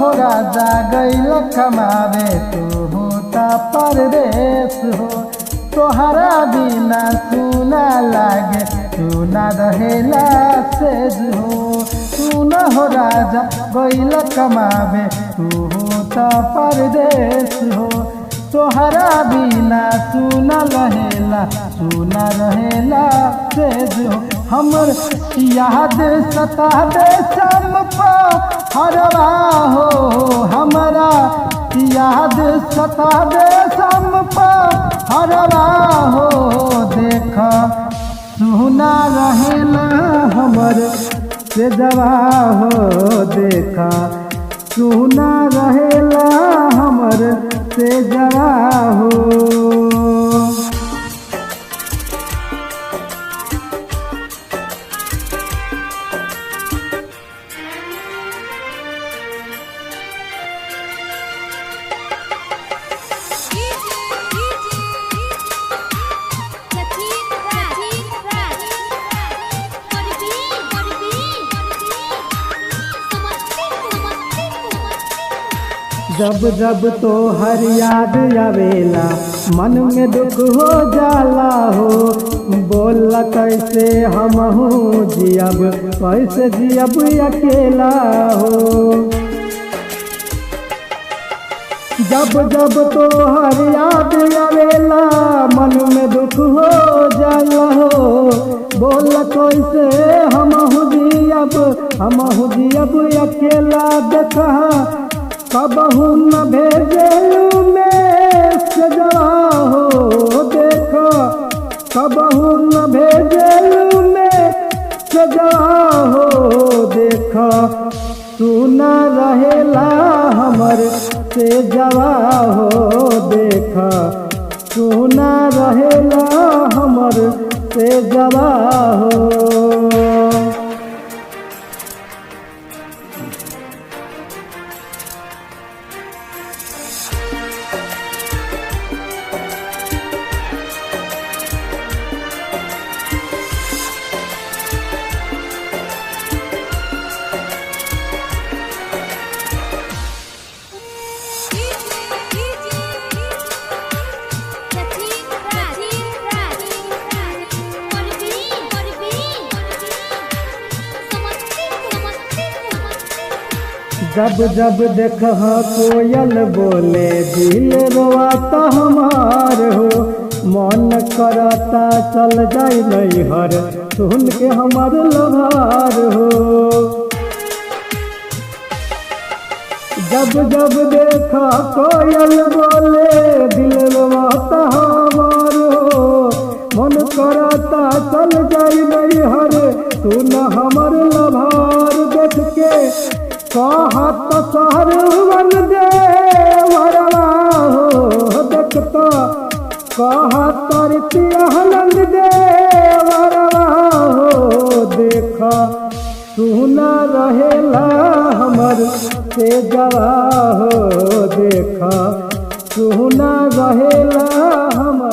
हो राजा गइल कमावे तू होता परदेश हो। तोहरा बिना सुना लागे तू ना रहेला सेज हो। सुन हो राजा गइल कमावे तू होता परदेश हो। तोहरा बिना सुना रहेला सेज हो। हमर याद सतावे सम हरवा हो। हमरा याद सतावे सम हरवा हो। देख सुना रहेला हमर से जवा हो। देखा सुना रहेला हमर से जवा हो। जब जब तो हर याद आवेला मन में दुख हो जाला हो। बोल कैसे हम जियब कैसे जियब अकेला हो। जब जब तो हर याद आवेला मन में दुख हो जाला हो। बोल कैसे हम जियब अकेला। देखा कबहू न भेजलू में सजवा हो। देखो कबहू न भेजलू में सजवा हो। देखो सुना रहेला हमर से जवा हो। देखो सुना रहेला हमर से जवा हो। जब जब देख कोयल बोले दिल रोआता हमार हो। मन करता चल जाए नैहर सुन के हमार लभार हो। जब जब देख कोयल बोले दिल रोआता हमार हो। मन करता चल जाए नैहर सुन हमार लभार। देख के कहत शहर वन दे वरवा हो। देखता कहत रितियानंद दे वरवा हो। देखा सुना रहेला हमर से जवा हो। देखा सुना रहेला हमर